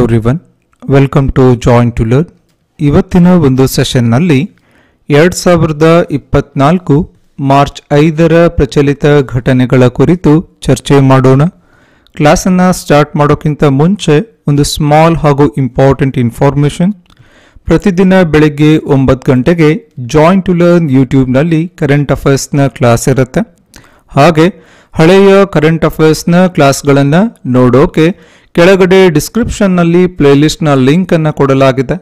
Everyone, welcome to Join To Learn. ಇವತ್ತಿನ ಒಂದು ಸೆಷನ್ನಲ್ಲಿ 2024 March 5ರ ಪ್ರಚಲಿತ ಘಟನೆಗಳ ಕುರಿತು ಚರ್ಚೆ ಮಾಡೋಣ. ಕ್ಲಾಸನ್ನು ಸ್ಟಾರ್ಟ್ ಮಾಡೋಕ್ಕಿಂತ ಮುಂಚೆ ಒಂದು ಸ್ಮಾಲ್ ಹಾಗೂ ಇಂಪಾರ್ಟೆಂಟ್ ಇನ್ಫಾರ್ಮೇಷನ್. ಪ್ರತಿದಿನ ಬೆಳಗ್ಗೆ 9 ಗಂಟೆಗೆ ಜಾಯಿನ್ ಟು ಲರ್ನ್ ಯೂಟ್ಯೂಬ್ನಲ್ಲಿ ಕರೆಂಟ್ ಅಫೇರ್ಸ್ನ ಕ್ಲಾಸ್ ಇರುತ್ತೆ. ಹಾಗೆ ಹಳೆಯ ಕರೆಂಟ್ ಅಫೇರ್ಸ್ನ ಕ್ಲಾಸ್ಗಳನ್ನು ನೋಡೋಕೆ ಕೆಳಗಡೆ ಡಿಸ್ಕ್ರಿಪ್ಷನ್ನಲ್ಲಿ ಪ್ಲೇಲಿಸ್ಟ್ನ ಲಿಂಕನ್ನು ಕೊಡಲಾಗಿದೆ.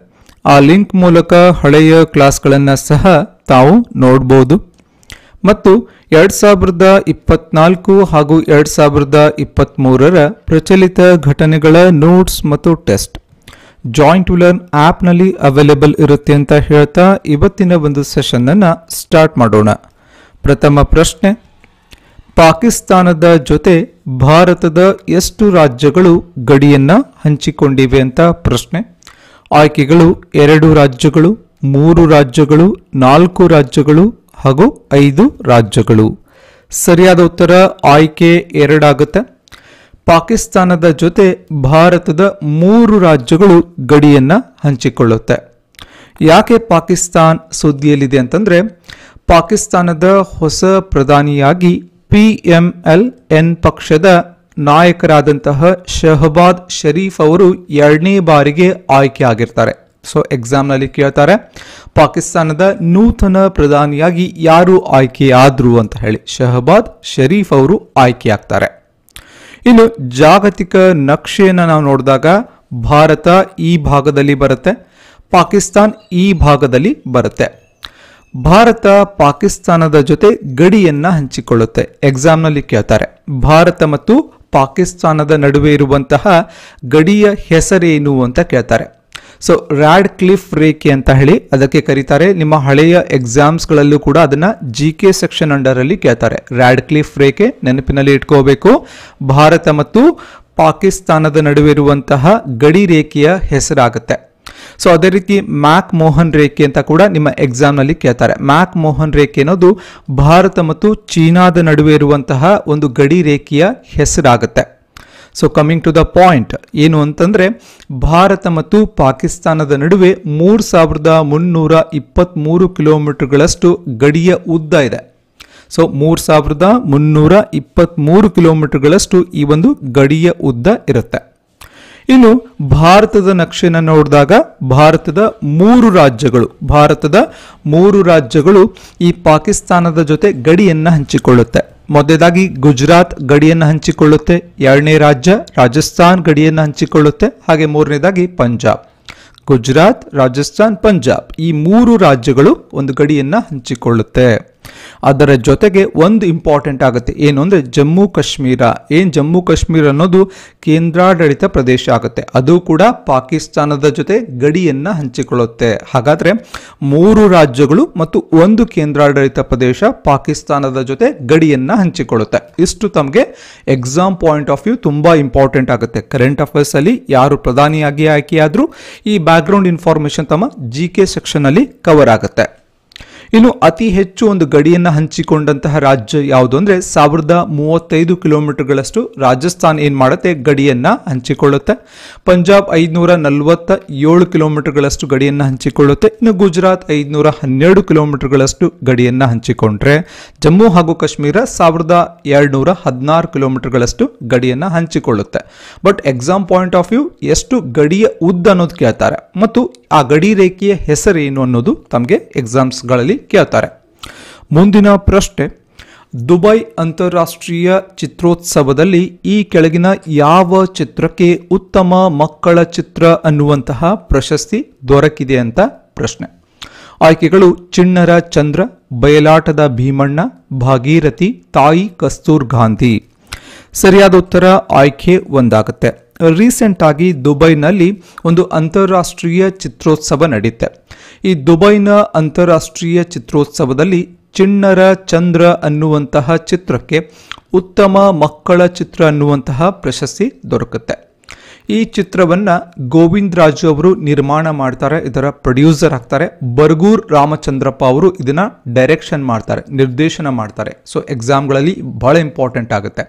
ಆ ಲಿಂಕ್ ಮೂಲಕ ಹಳೆಯ ಕ್ಲಾಸ್ಗಳನ್ನು ಸಹ ತಾವು ನೋಡ್ಬೋದು. ಮತ್ತು 2024 ಹಾಗೂ 2023ರ ಪ್ರಚಲಿತ ಘಟನೆಗಳ ನೋಟ್ಸ್ ಮತ್ತು ಟೆಸ್ಟ್ ಜಾಯಿನ್ ಟು ಲರ್ನ್ ಆ್ಯಪ್ನಲ್ಲಿ ಅವೈಲೇಬಲ್ ಇರುತ್ತೆ ಅಂತ ಹೇಳ್ತಾ ಇವತ್ತಿನ ಒಂದು ಸೆಷನ್ನನ್ನು ಸ್ಟಾರ್ಟ್ ಮಾಡೋಣ. ಪ್ರಥಮ ಪ್ರಶ್ನೆ, ಪಾಕಿಸ್ತಾನದ ಜೊತೆ ಭಾರತದ ಎಷ್ಟು ರಾಜ್ಯಗಳು ಗಡಿಯನ್ನು ಹಂಚಿಕೊಂಡಿವೆ ಅಂತ ಪ್ರಶ್ನೆ. ಆಯ್ಕೆಗಳು 2 ರಾಜ್ಯಗಳು, 3 ರಾಜ್ಯಗಳು, 4 ರಾಜ್ಯಗಳು ಹಾಗೂ 5 ರಾಜ್ಯಗಳು. ಸರಿಯಾದ ಉತ್ತರ ಆಯ್ಕೆ 2 ಆಗುತ್ತೆ. ಪಾಕಿಸ್ತಾನದ ಜೊತೆ ಭಾರತದ 3 ರಾಜ್ಯಗಳು ಗಡಿಯನ್ನು ಹಂಚಿಕೊಳ್ಳುತ್ತೆ. ಯಾಕೆ ಪಾಕಿಸ್ತಾನ್ ಸುದ್ದಿಯಲ್ಲಿದೆ ಅಂತಂದರೆ, ಪಾಕಿಸ್ತಾನದ ಹೊಸ ಪ್ರಧಾನಿಯಾಗಿ PMLN ಪಕ್ಷದ ನಾಯಕರಾದಂತಹ ಶಹಬಾದ್ ಶರೀಫ್ ಅವರು 2ನೇ ಬಾರಿಗೆ ಆಯ್ಕೆ ಆಗಿರ್ತಾರೆ. ಸೊ ಎಕ್ಸಾಮ್ನಲ್ಲಿ ಕೇಳ್ತಾರೆ, ಪಾಕಿಸ್ತಾನದ ನೂತನ ಪ್ರಧಾನಿಯಾಗಿ ಯಾರು ಆಯ್ಕೆಯಾದ್ರು ಅಂತ ಹೇಳಿ. ಶಹಬಾದ್ ಶರೀಫ್ ಅವರು ಆಯ್ಕೆಯಾಗ್ತಾರೆ. ಇನ್ನು ಜಾಗತಿಕ ನಕ್ಷೆಯನ್ನು ನಾವು ನೋಡಿದಾಗ ಭಾರತ ಈ ಭಾಗದಲ್ಲಿ ಬರುತ್ತೆ, ಪಾಕಿಸ್ತಾನ್ ಈ ಭಾಗದಲ್ಲಿ ಬರುತ್ತೆ. ಭಾರತ ಪಾಕಿಸ್ತಾನದ ಜೊತೆ ಗಡಿಯನ್ನು ಹಂಚಿಕೊಳ್ಳುತ್ತೆ. ಎಕ್ಸಾಮ್ನಲ್ಲಿ ಕೇಳ್ತಾರೆ, ಭಾರತ ಮತ್ತು ಪಾಕಿಸ್ತಾನದ ನಡುವೆ ಇರುವಂತಹ ಗಡಿಯ ಹೆಸರೇನು ಅಂತ ಕೇಳ್ತಾರೆ. ಸೊ ರ್ಯಾಡ್ ಕ್ಲಿಫ್ ರೇಖೆ ಅಂತ ಹೇಳಿ ಅದಕ್ಕೆ ಕರೀತಾರೆ. ನಿಮ್ಮ ಹಳೆಯ ಎಕ್ಸಾಮ್ಸ್ಗಳಲ್ಲೂ ಕೂಡ ಅದನ್ನು GK ಸೆಕ್ಷನ್ ಅಂಡರಲ್ಲಿ ಕೇಳ್ತಾರೆ. ರ್ಯಾಡ್ ಕ್ಲಿಫ್ ರೇಖೆ ನೆನಪಿನಲ್ಲಿ ಇಟ್ಕೋಬೇಕು. ಭಾರತ ಮತ್ತು ಪಾಕಿಸ್ತಾನದ ನಡುವೆ ಇರುವಂತಹ ಗಡಿ ರೇಖೆಯ ಹೆಸರಾಗುತ್ತೆ. ಸೊ ಅದೇ ರೀತಿ ಮ್ಯಾಕ್ ಮೋಹನ್ ರೇಖೆ ಅಂತ ಕೂಡ ನಿಮ್ಮ ಎಕ್ಸಾಮ್ನಲ್ಲಿ ಕೇಳ್ತಾರೆ. ಮ್ಯಾಕ್ ಮೋಹನ್ ರೇಖೆ ಅನ್ನೋದು ಭಾರತ ಮತ್ತು ಚೀನಾದ ನಡುವೆ ಇರುವಂತಹ ಒಂದು ಗಡಿ ರೇಖೆಯ ಹೆಸರಾಗುತ್ತೆ. So coming to the point ಏನು ಅಂತಂದರೆ, ಭಾರತ ಮತ್ತು ಪಾಕಿಸ್ತಾನದ ನಡುವೆ 3323 ಕಿಲೋಮೀಟರ್ಗಳಷ್ಟು ಗಡಿಯ ಉದ್ದ ಇದೆ. ಸೊ 3323 ಕಿಲೋಮೀಟರ್ಗಳಷ್ಟು ಈ ಒಂದು ಗಡಿಯ ಉದ್ದ ಇರುತ್ತೆ. ಇನ್ನು ಭಾರತದ ನಕ್ಷೆನ ನೋಡಿದಾಗ ಭಾರತದ 3 ರಾಜ್ಯಗಳು ಈ ಪಾಕಿಸ್ತಾನದ ಜೊತೆ ಗಡಿಯನ್ನು ಹಂಚಿಕೊಳ್ಳುತ್ತೆ. ಮೊದಲನೇದಾಗಿ ಗುಜರಾತ್ ಗಡಿಯನ್ನು ಹಂಚಿಕೊಳ್ಳುತ್ತೆ, 2ನೇ ರಾಜ್ಯ ರಾಜಸ್ಥಾನ್ ಗಡಿಯನ್ನು ಹಂಚಿಕೊಳ್ಳುತ್ತೆ, ಹಾಗೆ 3ನೇದಾಗಿ ಪಂಜಾಬ್. ಗುಜರಾತ್, ರಾಜಸ್ಥಾನ್, ಪಂಜಾಬ್ ಈ 3 ರಾಜ್ಯಗಳು ಒಂದು ಗಡಿಯನ್ನು ಹಂಚಿಕೊಳ್ಳುತ್ತೆ. ಅದರ ಜೊತೆಗೆ ಒಂದು ಇಂಪಾರ್ಟೆಂಟ್ ಆಗುತ್ತೆ, ಏನು ಅಂದರೆ ಜಮ್ಮು ಕಾಶ್ಮೀರ. ಜಮ್ಮು ಕಾಶ್ಮೀರ ಅನ್ನೋದು ಕೇಂದ್ರಾಡಳಿತ ಪ್ರದೇಶ ಆಗುತ್ತೆ, ಅದು ಕೂಡ ಪಾಕಿಸ್ತಾನದ ಜೊತೆ ಗಡಿಯನ್ನು ಹಂಚಿಕೊಳ್ಳುತ್ತೆ. ಹಾಗಾದರೆ 3 ರಾಜ್ಯಗಳು ಮತ್ತು 1 ಕೇಂದ್ರಾಡಳಿತ ಪ್ರದೇಶ ಪಾಕಿಸ್ತಾನದ ಜೊತೆ ಗಡಿಯನ್ನು ಹಂಚಿಕೊಳ್ಳುತ್ತೆ. ಇಷ್ಟು ತಮಗೆ ಎಕ್ಸಾಮ್ ಪಾಯಿಂಟ್ ಆಫ್ ವ್ಯೂ ತುಂಬ ಇಂಪಾರ್ಟೆಂಟ್ ಆಗುತ್ತೆ. ಕರೆಂಟ್ ಅಫೇರ್ಸ್ ಅಲ್ಲಿ ಯಾರು ಪ್ರಧಾನಿಯಾಗಿ ಆಯ್ಕೆಯಾದರೂ ಈ ಬ್ಯಾಕ್ಗ್ರೌಂಡ್ ಇನ್ಫಾರ್ಮೇಶನ್ ತಮ್ಮ GK ಸೆಕ್ಷನ್ ಅಲ್ಲಿ ಕವರ್ ಆಗುತ್ತೆ. ಇನ್ನು ಅತಿ ಹೆಚ್ಚು ಒಂದು ಗಡಿಯನ್ನು ಹಂಚಿಕೊಂಡಂತಹ ರಾಜ್ಯ ಯಾವುದು ಅಂದರೆ 1035 ಕಿಲೋಮೀಟರ್ಗಳಷ್ಟು ರಾಜಸ್ಥಾನ್ ಏನು ಮಾಡುತ್ತೆ, ಗಡಿಯನ್ನು ಹಂಚಿಕೊಳ್ಳುತ್ತೆ. ಪಂಜಾಬ್ 547 ಕಿಲೋಮೀಟರ್ಗಳಷ್ಟು ಗಡಿಯನ್ನು ಹಂಚಿಕೊಳ್ಳುತ್ತೆ. ಇನ್ನು ಗುಜರಾತ್ 512 ಕಿಲೋಮೀಟರ್ಗಳಷ್ಟು ಗಡಿಯನ್ನು ಹಂಚಿಕೊಂಡ್ರೆ ಜಮ್ಮು ಹಾಗೂ ಕಾಶ್ಮೀರ 1216 ಕಿಲೋಮೀಟರ್ಗಳಷ್ಟು ಗಡಿಯನ್ನು ಹಂಚಿಕೊಳ್ಳುತ್ತೆ. But exam point of view ಎಷ್ಟು ಗಡಿಯ ಉದ್ದ ಅನ್ನೋದು ಕೇಳ್ತಾರೆ ಮತ್ತು ಆ ಗಡಿ ರೇಖೆಯ ಹೆಸರೇನು ಅನ್ನೋದು ತಮಗೆ ಎಕ್ಸಾಮ್ಸ್ಗಳಲ್ಲಿ ಕೇಳ್ತಾರೆ. ಮುಂದಿನ ಪ್ರಶ್ನೆ, ದುಬೈ ಅಂತಾರಾಷ್ಟ್ರೀಯ ಚಿತ್ರೋತ್ಸವದಲ್ಲಿ ಈ ಕೆಳಗಿನ ಯಾವ ಚಿತ್ರಕ್ಕೆ ಉತ್ತಮ ಮಕ್ಕಳ ಚಿತ್ರ ಅನ್ನುವಂತಹ ಪ್ರಶಸ್ತಿ ದೊರಕಿದೆ ಅಂತ ಪ್ರಶ್ನೆ. ಆಯ್ಕೆಗಳು ಚಿಣ್ಣರ ಚಂದ್ರ, ಬಯಲಾಟದ ಭೀಮಣ್ಣ, ಭಾಗೀರಥಿ, ತಾಯಿ ಕಸ್ತೂರ್ ಗಾಂಧಿ. ಸರಿಯಾದ ಉತ್ತರ ಆಯ್ಕೆ 1 ಆಗುತ್ತೆ. ರೀಸೆಂಟ್ ಆಗಿ ದುಬೈನಲ್ಲಿ ಒಂದು ಅಂತಾರಾಷ್ಟ್ರೀಯ ಚಿತ್ರೋತ್ಸವ ನಡೆಯುತ್ತೆ. ಈ ದುಬೈನ ಅಂತಾರಾಷ್ಟ್ರೀಯ ಚಿತ್ರೋತ್ಸವದಲ್ಲಿ ಚಿಣ್ಣರ ಚಂದ್ರ ಅನ್ನುವಂತಹ ಚಿತ್ರಕ್ಕೆ ಉತ್ತಮ ಮಕ್ಕಳ ಚಿತ್ರ ಅನ್ನುವಂತಹ ಪ್ರಶಸ್ತಿ ದೊರಕುತ್ತೆ. ಈ ಚಿತ್ರವನ್ನು ಗೋವಿಂದ್ ರಾಜು ಅವರು ನಿರ್ಮಾಣ ಮಾಡ್ತಾರೆ, ಇದರ ಪ್ರೊಡ್ಯೂಸರ್ ಆಗ್ತಾರೆ. ಬರ್ಗೂರ್ ರಾಮಚಂದ್ರಪ್ಪ ಅವರು ಇದನ್ನ ಡೈರೆಕ್ಷನ್ ಮಾಡ್ತಾರೆ, ನಿರ್ದೇಶನ ಮಾಡ್ತಾರೆ. ಸೊ ಎಕ್ಸಾಮ್ಗಳಲ್ಲಿ ಬಹಳ ಇಂಪಾರ್ಟೆಂಟ್ ಆಗುತ್ತೆ.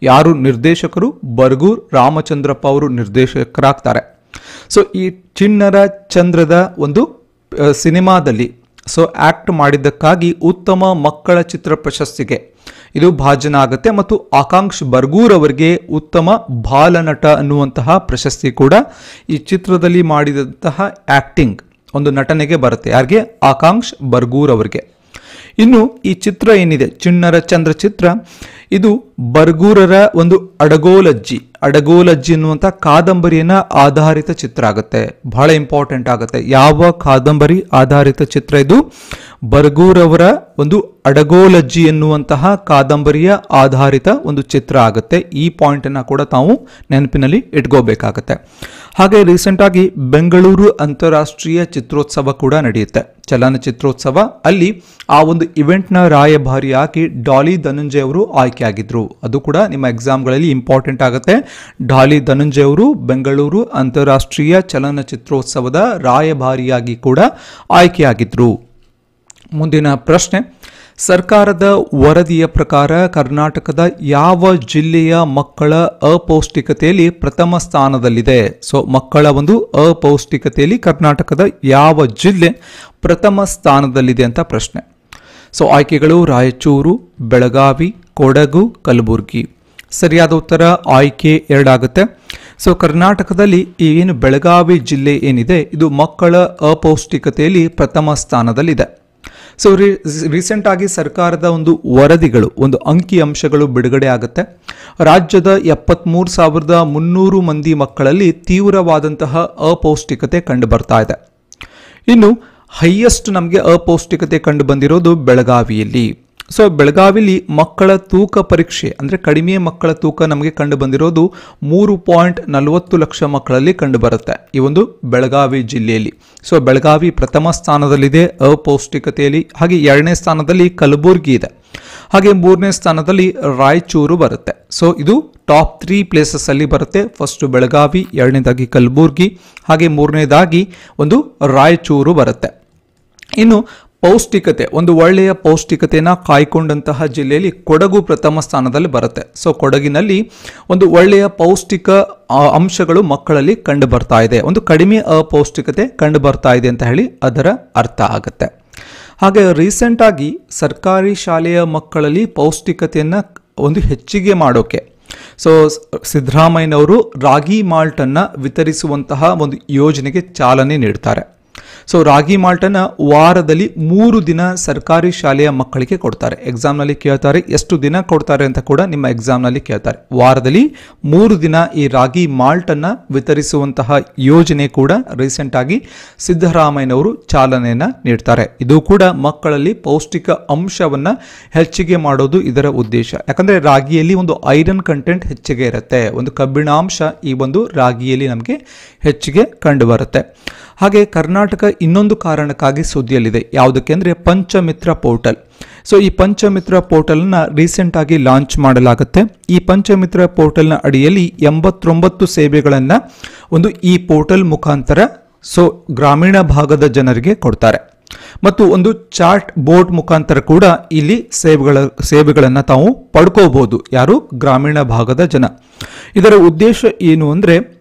ಯಾರು ನಿರ್ದೇಶಕರು? ಬರ್ಗೂರ್ ರಾಮಚಂದ್ರಪ್ಪ ಅವರು ನಿರ್ದೇಶಕರಾಗ್ತಾರೆ. ಸೊ ಈ ಚಿಣ್ಣರ ಚಂದ್ರದ ಒಂದು ಸಿನಿಮಾದಲ್ಲಿ ಸೊ ಆಕ್ಟ್ ಮಾಡಿದ್ದಕ್ಕಾಗಿ ಉತ್ತಮ ಮಕ್ಕಳ ಚಿತ್ರ ಪ್ರಶಸ್ತಿಗೆ ಇದು ಭಾಜನ ಆಗುತ್ತೆ ಮತ್ತು ಆಕಾಂಕ್ಷ್ ಬರ್ಗೂರ್ ಅವರಿಗೆ ಉತ್ತಮ ಬಾಲನಟ ಅನ್ನುವಂತಹ ಪ್ರಶಸ್ತಿ ಕೂಡ ಈ ಚಿತ್ರದಲ್ಲಿ ಮಾಡಿದಂತಹ ಆಕ್ಟಿಂಗ್ ಒಂದು ನಟನೆಗೆ ಬರುತ್ತೆ. ಯಾರಿಗೆ? ಆಕಾಂಕ್ಷ್ ಬರ್ಗೂರ್ ಅವರಿಗೆ. ಇನ್ನು ಈ ಚಿತ್ರ ಏನಿದೆ ಚಿಣ್ಣರ ಚಂದ್ರ ಚಿತ್ರ, ಇದು ಬರ್ಗೂರರ ಒಂದು ಅಡಗೋಲಜ್ಜಿ ಅನ್ನುವಂಥ ಕಾದಂಬರಿಯನ್ನ ಆಧಾರಿತ ಚಿತ್ರ ಆಗುತ್ತೆ. ಬಹಳ ಇಂಪಾರ್ಟೆಂಟ್ ಆಗುತ್ತೆ. ಯಾವ ಕಾದಂಬರಿ ಆಧಾರಿತ ಚಿತ್ರ ಇದು? ಬರ್ಗೂರವರ ಒಂದು ಅಡಗೋಲಜ್ಜಿ ಎನ್ನುವಂತಹ ಕಾದಂಬರಿಯ ಆಧಾರಿತ ಒಂದು ಚಿತ್ರ ಆಗುತ್ತೆ. ಈ ಪಾಯಿಂಟ್ ಅನ್ನ ಕೂಡ ತಾವು ನೆನಪಿನಲ್ಲಿ ಇಟ್ಕೋಬೇಕಾಗತ್ತೆ. ಹಾಗೆ ರೀಸೆಂಟ್ ಆಗಿ ಬೆಂಗಳೂರು ಅಂತಾರಾಷ್ಟ್ರೀಯ ಚಿತ್ರೋತ್ಸವ ಕೂಡ ನಡೆಯುತ್ತೆ, ಚಲನಚಿತ್ರೋತ್ಸವ. ಅಲ್ಲಿ ಆ ಒಂದು ಇವೆಂಟ್ನ ರಾಯಭಾರಿಯಾಗಿ ಡಾಲಿ ಧನಂಜಯ ಅವರು ಆಯ್ಕೆಯಾಗಿದ್ರು. ಅದು ಕೂಡ ನಿಮ್ಮ ಎಕ್ಸಾಮ್ಗಳಲ್ಲಿ ಇಂಪಾರ್ಟೆಂಟ್ ಆಗುತ್ತೆ. ಡಾಲಿ ಧನಂಜಯ ಅವರು ಬೆಂಗಳೂರು ಅಂತಾರಾಷ್ಟ್ರೀಯ ಚಲನಚಿತ್ರೋತ್ಸವದ ರಾಯಭಾರಿಯಾಗಿ ಕೂಡ ಆಯ್ಕೆಯಾಗಿದ್ರು. ಮುಂದಿನ ಪ್ರಶ್ನೆ, ಸರ್ಕಾರದ ವರದಿಯ ಪ್ರಕಾರ ಕರ್ನಾಟಕದ ಯಾವ ಜಿಲ್ಲೆಯ ಮಕ್ಕಳ ಅಪೌಷ್ಟಿಕತೆಯಲ್ಲಿ ಪ್ರಥಮ ಸ್ಥಾನದಲ್ಲಿದೆ? ಸೊ ಮಕ್ಕಳ ಒಂದು ಅಪೌಷ್ಟಿಕತೆಯಲ್ಲಿ ಕರ್ನಾಟಕದ ಯಾವ ಜಿಲ್ಲೆ ಪ್ರಥಮ ಸ್ಥಾನದಲ್ಲಿದೆ ಅಂತ ಪ್ರಶ್ನೆ. ಸೊ ಆಯ್ಕೆಗಳು ರಾಯಚೂರು, ಬೆಳಗಾವಿ, ಕೊಡಗು, ಕಲಬುರಗಿ. ಸರಿಯಾದ ಉತ್ತರ ಆಯ್ಕೆ 2 ಆಗುತ್ತೆ. ಸೊ ಕರ್ನಾಟಕದಲ್ಲಿ ಏನು ಬೆಳಗಾವಿ ಜಿಲ್ಲೆ ಏನಿದೆ ಇದು ಮಕ್ಕಳ ಅಪೌಷ್ಟಿಕತೆಯಲ್ಲಿ ಪ್ರಥಮ ಸ್ಥಾನದಲ್ಲಿದೆ. ಸೊ ರೀಸೆಂಟ್ ಆಗಿ ಸರ್ಕಾರದ ಒಂದು ವರದಿಗಳು, ಒಂದು ಅಂಕಿ ಅಂಶಗಳು ಬಿಡುಗಡೆ ಆಗುತ್ತೆ. ರಾಜ್ಯದ 73,300 ಮಂದಿ ಮಕ್ಕಳಲ್ಲಿ ತೀವ್ರವಾದಂತಹ ಅಪೌಷ್ಟಿಕತೆ ಕಂಡು ಬರ್ತಾ ಇದೆ. ಇನ್ನು ಹೈಯೆಸ್ಟ್ ನಮಗೆ ಅಪೌಷ್ಟಿಕತೆ ಕಂಡು ಬಂದಿರೋದು ಬೆಳಗಾವಿಯಲ್ಲಿ. ಸೊ ಬೆಳಗಾವಿಲಿ ಮಕ್ಕಳ ತೂಕ ಪರೀಕ್ಷೆ ಅಂದರೆ ಕಡಿಮೆ ಮಕ್ಕಳ ತೂಕ ನಮಗೆ ಕಂಡು ಬಂದಿರೋದು 3.40 ಲಕ್ಷ ಮಕ್ಕಳಲ್ಲಿ ಕಂಡು ಬರುತ್ತೆ ಈ ಒಂದು ಬೆಳಗಾವಿ ಜಿಲ್ಲೆಯಲ್ಲಿ. ಸೊ ಬೆಳಗಾವಿ ಪ್ರಥಮ ಸ್ಥಾನದಲ್ಲಿದೆ ಅಪೌಷ್ಟಿಕತೆಯಲ್ಲಿ. ಹಾಗೆ 2ನೇ ಸ್ಥಾನದಲ್ಲಿ ಕಲಬುರಗಿ ಇದೆ. ಹಾಗೆ 3ನೇ ಸ್ಥಾನದಲ್ಲಿ ರಾಯಚೂರು ಬರುತ್ತೆ. ಸೊ ಇದು ಟಾಪ್ 3 ಪ್ಲೇಸಸ್ ಅಲ್ಲಿ ಬರುತ್ತೆ. ಫಸ್ಟ್ ಬೆಳಗಾವಿ, 2ನೇದಾಗಿ ಕಲಬುರಗಿ, ಹಾಗೆ 3ನೇದಾಗಿ ಒಂದು ರಾಯಚೂರು ಬರುತ್ತೆ. ಇನ್ನು ಪೌಷ್ಟಿಕತೆ, ಒಂದು ಒಳ್ಳೆಯ ಪೌಷ್ಟಿಕತೆಯನ್ನು ಕಾಯ್ಕೊಂಡಂತಹ ಜಿಲ್ಲೆಯಲ್ಲಿ ಕೊಡಗು ಪ್ರಥಮ ಸ್ಥಾನದಲ್ಲಿ ಬರುತ್ತೆ. ಸೊ ಕೊಡಗಿನಲ್ಲಿ ಒಂದು ಒಳ್ಳೆಯ ಪೌಷ್ಟಿಕ ಅಂಶಗಳು ಮಕ್ಕಳಲ್ಲಿ ಕಂಡು ಬರ್ತಾ ಇದೆ, ಒಂದು ಕಡಿಮೆ ಅಪೌಷ್ಟಿಕತೆ ಕಂಡು ಬರ್ತಾ ಇದೆ ಅಂತ ಹೇಳಿ ಅದರ ಅರ್ಥ ಆಗುತ್ತೆ. ಹಾಗೆ ರೀಸೆಂಟ್ ಆಗಿ ಸರ್ಕಾರಿ ಶಾಲೆಯ ಮಕ್ಕಳಲ್ಲಿ ಪೌಷ್ಟಿಕತೆಯನ್ನು ಒಂದು ಹೆಚ್ಚಿಗೆ ಮಾಡೋಕೆ ಸೊ ಸಿದ್ದರಾಮಯ್ಯನವರು ರಾಗಿ ಮಾಲ್ಟ್ ಅನ್ನು ವಿತರಿಸುವಂತಹ ಒಂದು ಯೋಜನೆಗೆ ಚಾಲನೆ ನೀಡ್ತಾರೆ. ಸೊ ರಾಗಿ ಮಾಲ್ಟನ್ನು ವಾರದಲ್ಲಿ 3 ದಿನ ಸರ್ಕಾರಿ ಶಾಲೆಯ ಮಕ್ಕಳಿಗೆ ಕೊಡ್ತಾರೆ. ಎಕ್ಸಾಮ್ನಲ್ಲಿ ಕೇಳ್ತಾರೆ ಎಷ್ಟು ದಿನ ಕೊಡ್ತಾರೆ ಅಂತ ಕೂಡ ನಿಮ್ಮ ಎಕ್ಸಾಮ್ನಲ್ಲಿ ಕೇಳ್ತಾರೆ. ವಾರದಲ್ಲಿ 3 ದಿನ ಈ ರಾಗಿ ಮಾಲ್ಟನ್ನು ವಿತರಿಸುವಂತಹ ಯೋಜನೆ ಕೂಡ ರೀಸೆಂಟ್ ಆಗಿ ಸಿದ್ದರಾಮಯ್ಯನವರು ಚಾಲನೆಯನ್ನು ನೀಡ್ತಾರೆ. ಇದು ಕೂಡ ಮಕ್ಕಳಲ್ಲಿ ಪೌಷ್ಟಿಕ ಅಂಶವನ್ನು ಹೆಚ್ಚಿಗೆ ಮಾಡೋದು ಇದರ ಉದ್ದೇಶ. ಯಾಕಂದರೆ ರಾಗಿಯಲ್ಲಿ ಒಂದು ಐರನ್ ಕಂಟೆಂಟ್ ಹೆಚ್ಚಿಗೆ ಇರುತ್ತೆ, ಒಂದು ಕಬ್ಬಿಣಾಂಶ ಈ ಒಂದು ರಾಗಿಯಲ್ಲಿ ನಮಗೆ ಹೆಚ್ಚಿಗೆ ಕಂಡು ಬರುತ್ತೆ. ಹಾಗೆ ಕರ್ನಾಟಕ ಇನ್ನೊಂದು ಕಾರಣಕ್ಕಾಗಿ ಸುದ್ದಿಯಲ್ಲಿದೆ. ಯಾವುದಕ್ಕೆ ಅಂದರೆ ಪಂಚಮಿತ್ರ ಪೋರ್ಟಲ್. ಸೊ ಈ ಪಂಚಮಿತ್ರ ಪೋರ್ಟಲ್ನ ರೀಸೆಂಟ್ ಆಗಿ ಲಾಂಚ್ ಮಾಡಲಾಗುತ್ತೆ. ಈ ಪಂಚಮಿತ್ರ ಪೋರ್ಟಲ್ನ ಅಡಿಯಲ್ಲಿ 89 ಸೇವೆಗಳನ್ನು ಒಂದು ಈ ಪೋರ್ಟಲ್ ಮುಖಾಂತರ ಸೊ ಗ್ರಾಮೀಣ ಭಾಗದ ಜನರಿಗೆ ಕೊಡ್ತಾರೆ. ಮತ್ತು ಒಂದು ಚಾಟ್ ಬೋರ್ಡ್ ಮುಖಾಂತರ ಕೂಡ ಇಲ್ಲಿ ಸೇವೆಗಳನ್ನು ತಾವು ಪಡ್ಕೋಬಹುದು, ಯಾರು? ಗ್ರಾಮೀಣ ಭಾಗದ ಜನ. ಇದರ ಉದ್ದೇಶ ಏನು ಅಂದರೆ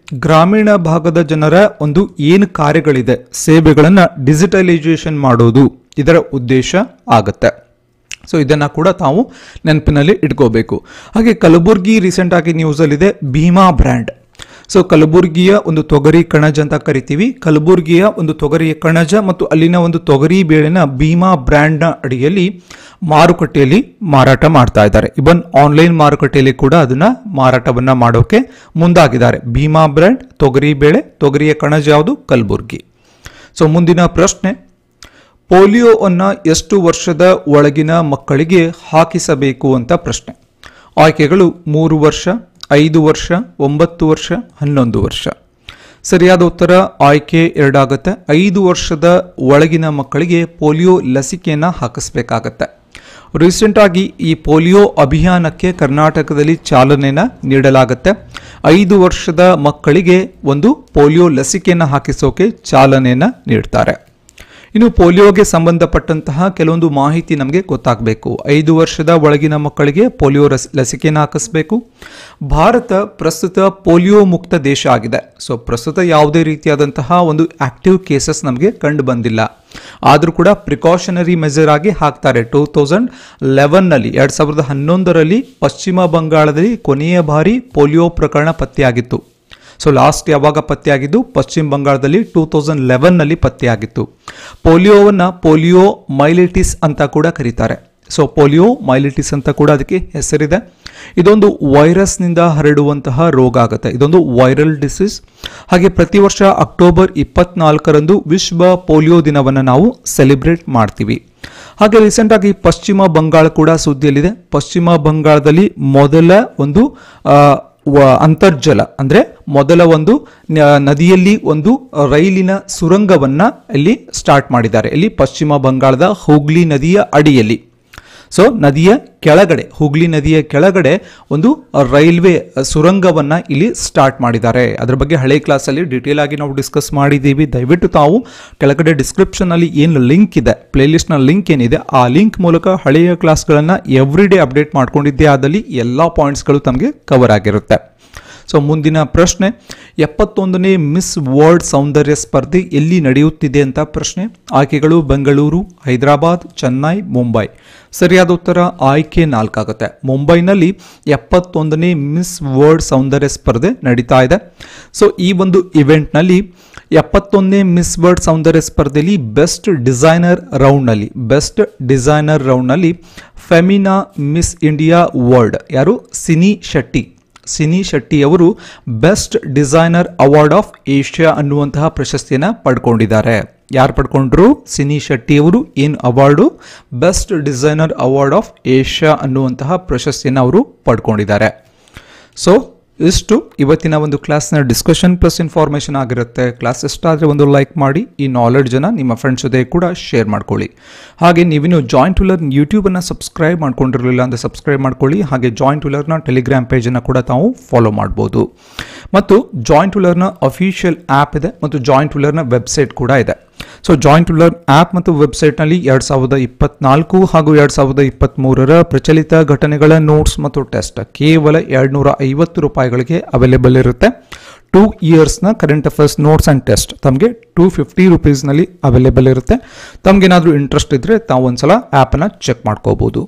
ಗ್ರಾಮೀಣ ಭಾಗದ ಜನರ ಒಂದು ಏನು ಕಾರ್ಯಗಳಿದೆ ಸೇವೆಗಳನ್ನು ಡಿಜಿಟಲೈಸೇಷನ್ ಮಾಡೋದು ಇದರ ಉದ್ದೇಶ ಆಗುತ್ತೆ. ಸೊ ಇದನ್ನು ಕೂಡ ತಾವು ನೆನಪಿನಲ್ಲಿ ಇಟ್ಕೋಬೇಕು. ಹಾಗೆ ಕಲಬುರಗಿ ರೀಸೆಂಟ್ ಆಗಿ ನ್ಯೂಸಲ್ಲಿದೆ ಭೀಮಾ ಬ್ರ್ಯಾಂಡ್. ಸೊ ಕಲಬುರಗಿಯ ಒಂದು ತೊಗರಿ ಕಣಜ ಅಂತ ಕರಿತೀವಿ. ಕಲಬುರಗಿಯ ಒಂದು ತೊಗರಿಯ ಕಣಜ ಮತ್ತು ಅಲ್ಲಿನ ಒಂದು ತೊಗರಿ ಬೇಳೆನ ಭೀಮಾ ಬ್ರ್ಯಾಂಡ್ನ ಅಡಿಯಲ್ಲಿ ಮಾರುಕಟ್ಟೆಯಲ್ಲಿ ಮಾರಾಟ ಮಾಡ್ತಾ ಇದ್ದಾರೆ. ಇವನ್ ಆನ್ಲೈನ್ ಮಾರುಕಟ್ಟೆಯಲ್ಲಿ ಕೂಡ ಅದನ್ನ ಮಾರಾಟವನ್ನ ಮಾಡೋಕೆ ಮುಂದಾಗಿದ್ದಾರೆ. ಭೀಮಾ ಬ್ರ್ಯಾಂಡ್ ತೊಗರಿ ಬೇಳೆ, ತೊಗರಿಯ ಕಣಜ ಯಾವುದು? ಕಲಬುರಗಿ. ಸೊ ಮುಂದಿನ ಪ್ರಶ್ನೆ, ಪೋಲಿಯೋವನ್ನು ಎಷ್ಟು ವರ್ಷದ ಒಳಗಿನ ಮಕ್ಕಳಿಗೆ ಹಾಕಿಸಬೇಕು ಅಂತ ಪ್ರಶ್ನೆ. ಆಯ್ಕೆಗಳು 3 ವರ್ಷ, 5 ವರ್ಷ, 9 ವರ್ಷ, 11 ವರ್ಷ. ಸರಿಯಾದ ಉತ್ತರ ಆಯ್ಕೆ 2 ಆಗುತ್ತೆ. 5 ವರ್ಷದ ಒಳಗಿನ ಮಕ್ಕಳಿಗೆ ಪೋಲಿಯೋ ಲಸಿಕೆಯನ್ನು ಹಾಕಿಸಬೇಕಾಗತ್ತೆ. ರೀಸೆಂಟ್ ಆಗಿ ಈ ಪೋಲಿಯೋ ಅಭಿಯಾನಕ್ಕೆ ಕರ್ನಾಟಕದಲ್ಲಿ ಚಾಲನೆಯನ್ನು ನೀಡಲಾಗುತ್ತೆ. 5 ವರ್ಷದ ಮಕ್ಕಳಿಗೆ ಒಂದು ಪೋಲಿಯೋ ಲಸಿಕೆಯನ್ನು ಹಾಕಿಸೋಕೆ ಚಾಲನೆಯನ್ನು ನೀಡ್ತಾರೆ. ಇನ್ನು ಪೋಲಿಯೋಗೆ ಸಂಬಂಧಪಟ್ಟಂತಹ ಕೆಲವೊಂದು ಮಾಹಿತಿ ನಮಗೆ ಗೊತ್ತಾಗಬೇಕು. 5 ವರ್ಷದ ಒಳಗಿನ ಮಕ್ಕಳಿಗೆ ಪೋಲಿಯೋ ಲಸಿಕೆಯನ್ನು ಹಾಕಿಸಬೇಕು. ಭಾರತ ಪ್ರಸ್ತುತ ಪೋಲಿಯೋ ಮುಕ್ತ ದೇಶ ಆಗಿದೆ. ಸೊ ಪ್ರಸ್ತುತ ಯಾವುದೇ ರೀತಿಯಾದಂತಹ ಒಂದು ಆಕ್ಟಿವ್ ಕೇಸಸ್ ನಮಗೆ ಕಂಡು ಬಂದಿಲ್ಲ. ಆದರೂ ಕೂಡ ಪ್ರಿಕಾಷನರಿ ಮೆಜರ್ ಆಗಿ ಹಾಕ್ತಾರೆ. 2011ನಲ್ಲಿ 2011ರಲ್ಲಿ ಪಶ್ಚಿಮ ಬಂಗಾಳದಲ್ಲಿ ಕೊನೆಯ ಬಾರಿ ಪೋಲಿಯೋ ಪ್ರಕರಣ ಪತ್ತೆಯಾಗಿತ್ತು. ಸೊ ಲಾಸ್ಟ್ ಯಾವಾಗ ಪತ್ತೆಯಾಗಿದ್ದು ಪಶ್ಚಿಮ ಬಂಗಾಳದಲ್ಲಿ 2011ನಲ್ಲಿ ಪತ್ತೆಯಾಗಿತ್ತು. ಪೋಲಿಯೋವನ್ನು ಪೋಲಿಯೋ ಮೈಲಿಟಿಸ್ ಅಂತ ಕೂಡ ಕರೀತಾರೆ. ಸೊ ಪೋಲಿಯೋ ಮೈಲಿಟಿಸ್ ಅಂತ ಕೂಡ ಅದಕ್ಕೆ ಹೆಸರಿದೆ. ಇದೊಂದು ವೈರಸ್ನಿಂದ ಹರಡುವಂತಹ ರೋಗ ಆಗುತ್ತೆ. ಇದೊಂದು ವೈರಲ್ ಡಿಸೀಸ್. ಹಾಗೆ ಪ್ರತಿ ವರ್ಷ ಅಕ್ಟೋಬರ್ 24ರಂದು ವಿಶ್ವ ಪೋಲಿಯೋ ದಿನವನ್ನು ನಾವು ಸೆಲೆಬ್ರೇಟ್ ಮಾಡ್ತೀವಿ. ಹಾಗೆ ರೀಸೆಂಟ್ ಆಗಿ ಪಶ್ಚಿಮ ಬಂಗಾಳ ಕೂಡ ಸುದ್ದಿಯಲ್ಲಿದೆ. ಪಶ್ಚಿಮ ಬಂಗಾಳದಲ್ಲಿ ಮೊದಲ ಒಂದು ಅಂತರ್ಜಲ ಅಂದ್ರೆ ಮೊದಲ ಒಂದು ನದಿಯಲ್ಲಿ ಒಂದು ರೈಲಿನ ಸುರಂಗವನ್ನ ಇಲ್ಲಿ ಸ್ಟಾರ್ಟ್ ಮಾಡಿದ್ದಾರೆ. ಇಲ್ಲಿ ಪಶ್ಚಿಮ ಬಂಗಾಳದ ಹುಗ್ಲಿ ನದಿಯ ಅಡಿಯಲ್ಲಿ. ಸೊ ನದಿಯ ಕೆಳಗಡೆ, ಹುಗ್ಲಿ ನದಿಯ ಕೆಳಗಡೆ ಒಂದು ರೈಲ್ವೆ ಸುರಂಗವನ್ನ ಇಲ್ಲಿ ಸ್ಟಾರ್ಟ್ ಮಾಡಿದ್ದಾರೆ. ಅದರ ಬಗ್ಗೆ ಹಳೆ ಕ್ಲಾಸಲ್ಲಿ ಡೀಟೇಲ್ ಆಗಿ ನಾವು ಡಿಸ್ಕಸ್ ಮಾಡಿದ್ದೀವಿ. ದಯವಿಟ್ಟು ತಾವು ಕೆಳಗಡೆ ಡಿಸ್ಕ್ರಿಪ್ಷನ್ ಅಲ್ಲಿ ಏನು ಲಿಂಕ್ ಇದೆ, ಪ್ಲೇಲಿಸ್ಟ್ ನ ಲಿಂಕ್ ಏನಿದೆ, ಆ ಲಿಂಕ್ ಮೂಲಕ ಹಳೆಯ ಕ್ಲಾಸ್ಗಳನ್ನು ಎವ್ರಿ ಡೇ ಅಪ್ಡೇಟ್ ಮಾಡ್ಕೊಂಡಿದ್ದೆ ಆದಲ್ಲಿ ಎಲ್ಲ ಪಾಯಿಂಟ್ಸ್ಗಳು ತಮಗೆ ಕವರ್ ಆಗಿರುತ್ತೆ. ಸೊ ಮುಂದಿನ ಪ್ರಶ್ನೆ, 71ನೇ ಮಿಸ್ ವರ್ಲ್ಡ್ ಸೌಂದರ್ಯ ಸ್ಪರ್ಧೆ ಎಲ್ಲಿ ನಡೆಯುತ್ತಿದೆ ಅಂತ ಪ್ರಶ್ನೆ. ಆಯ್ಕೆಗಳು ಬೆಂಗಳೂರು, ಹೈದರಾಬಾದ್, ಚೆನ್ನೈ, ಮುಂಬೈ. ಸರಿಯಾದ ಉತ್ತರ ಆಯ್ಕೆ 4 ಆಗುತ್ತೆ. ಮುಂಬೈನಲ್ಲಿ 71ನೇ ಮಿಸ್ ವರ್ಲ್ಡ್ ಸೌಂದರ್ಯ ಸ್ಪರ್ಧೆ ನಡೀತಾ ಇದೆ. ಸೊ ಈ ಒಂದು ಇವೆಂಟ್ನಲ್ಲಿ 71ನೇ ಮಿಸ್ ವರ್ಲ್ಡ್ ಸೌಂದರ್ಯ ಸ್ಪರ್ಧೆಯಲ್ಲಿ ಬೆಸ್ಟ್ ಡಿಸೈನರ್ ರೌಂಡ್ನಲ್ಲಿ ಫೆಮಿನಾ ಮಿಸ್ ಇಂಡಿಯಾ ವರ್ಲ್ಡ್ ಯಾರು? ಸಿನಿ ಶೆಟ್ಟಿ ಅವರು best designer award of Asia ಅನ್ನುವಂತಹ ಪ್ರಶಸ್ತಿಯನ್ನು ಪಡ್ಕೊಂಡಿದ್ದಾರೆ. ಯಾರು ಪಡ್ಕೊಂಡ್ರು? ಸಿನಿ ಶೆಟ್ಟಿ ಅವರು. ಏನು award? Best designer award of Asia ಅನ್ನುವಂತಹ ಪ್ರಶಸ್ತಿಯನ್ನು ಅವರು ಪಡ್ಕೊಂಡಿದ್ದಾರೆ. ಸೊ ಇಷ್ಟು ಇವತ್ತಿನ ಒಂದು ಕ್ಲಾಸ್ನ ಡಿಸ್ಕಷನ್ ಪ್ಲಸ್ ಇನ್ಫಾರ್ಮೇಷನ್ ಆಗಿರುತ್ತೆ. ಕ್ಲಾಸ್ ಇಷ್ಟ ಆದರೆ ಒಂದು ಲೈಕ್ ಮಾಡಿ, ಈ ನಾಲೆಡ್ಜನ್ನು ನಿಮ್ಮ ಫ್ರೆಂಡ್ಸ್ ಜೊತೆ ಕೂಡ ಶೇರ್ ಮಾಡ್ಕೊಳ್ಳಿ. ಹಾಗೆ ನೀವಿನ್ನು ಜಾಯಿನ್ ಟು ಲರ್ನ್ ಯೂಟ್ಯೂಬನ್ನು ಸಬ್ಸ್ಕ್ರೈಬ್ ಮಾಡ್ಕೊಂಡಿರಲಿಲ್ಲ ಅಂದರೆ ಸಬ್ಸ್ಕ್ರೈಬ್ ಮಾಡ್ಕೊಳ್ಳಿ. ಹಾಗೆ ಜಾಯಿನ್ ಟು ಲರ್ನ ಟೆಲಿಗ್ರಾಮ್ ಪೇಜನ್ನು ಕೂಡ ತಾವು ಫಾಲೋ ಮಾಡ್ಬೋದು. ಮತ್ತು Join To Learn official app ಇದೆ ಮತ್ತು ಜಾಯಿನ್ ಟು ಲರ್ನ ವೆಬ್ಸೈಟ್ ಕೂಡ ಇದೆ. So Join To Learn app ಮತ್ತು ವೆಬ್ಸೈಟ್ನಲ್ಲಿ 2024 ಹಾಗೂ 2023ರ ಪ್ರಚಲಿತ ಘಟನೆಗಳ ನೋಟ್ಸ್ ಮತ್ತು ಟೆಸ್ಟ್ ಕೇವಲ 250 ರೂಪಾಯಿಗಳಿಗೆ ಅವೈಲೇಬಲ್ ಇರುತ್ತೆ. 2 ಇಯರ್ಸ್ನ current affairs notes and test ತಮಗೆ 250 ರೂಪೀಸ್ನಲ್ಲಿ ಅವೈಲೇಬಲ್ ಇರುತ್ತೆ. ತಮಗೇನಾದರೂ ಇಂಟ್ರೆಸ್ಟ್ ಇದ್ದರೆ ತಾವು ಒಂದ್ಸಲ ಆ್ಯಪನ್ನು ಚೆಕ್ ಮಾಡ್ಕೋಬೋದು.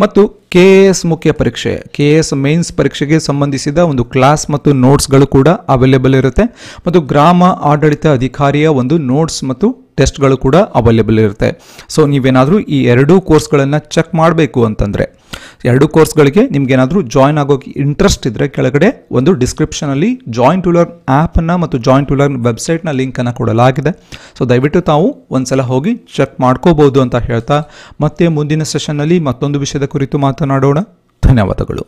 ಮತ್ತು KAS ಮುಖ್ಯ ಪರೀಕ್ಷೆ, KAS ಮೇನ್ಸ್ ಪರೀಕ್ಷೆಗೆ ಸಂಬಂಧಿಸಿದ ಒಂದು ಕ್ಲಾಸ್ ಮತ್ತು ನೋಟ್ಸ್ಗಳು ಕೂಡ ಅವೈಲೇಬಲ್ ಇರುತ್ತೆ. ಮತ್ತು ಗ್ರಾಮ ಆಡಳಿತ ಅಧಿಕಾರಿಯ ಒಂದು ನೋಟ್ಸ್ ಮತ್ತು ಟೆಸ್ಟ್ಗಳು ಕೂಡ ಅವೈಲೇಬಲ್ ಇರುತ್ತೆ. ಸೊ ನೀವೇನಾದರೂ ಈ 2 ಕೋರ್ಸ್ಗಳನ್ನು ಚೆಕ್ ಮಾಡಬೇಕು ಅಂತಂದರೆ, 2 ಕೋರ್ಸ್ಗಳಿಗೆ ನಿಮ್ಗೇನಾದರೂ ಜಾಯ್ನ್ ಆಗೋಕ್ಕೆ ಇಂಟ್ರೆಸ್ಟ್ ಇದ್ದರೆ ಕೆಳಗಡೆ ಒಂದು ಡಿಸ್ಕ್ರಿಪ್ಷನಲ್ಲಿ ಜಾಯಿನ್ ಟು ಲರ್ನ್ ಆ್ಯಪನ್ನು ಮತ್ತು ಜಾಯಿನ್ ಟು ಲರ್ನ್ ವೆಬ್ಸೈಟ್ನ ಲಿಂಕನ್ನು ಕೊಡಲಾಗಿದೆ. ಸೊ ದಯವಿಟ್ಟು ತಾವು ಒಂದ್ಸಲ ಹೋಗಿ ಚೆಕ್ ಮಾಡ್ಕೋಬೋದು ಅಂತ ಹೇಳ್ತಾ ಮತ್ತೆ ಮುಂದಿನ ಸೆಷನ್ನಲ್ಲಿ ಮತ್ತೊಂದು ವಿಷಯದ ಕುರಿತು ಮಾತನಾಡೋಣ. ಧನ್ಯವಾದಗಳು.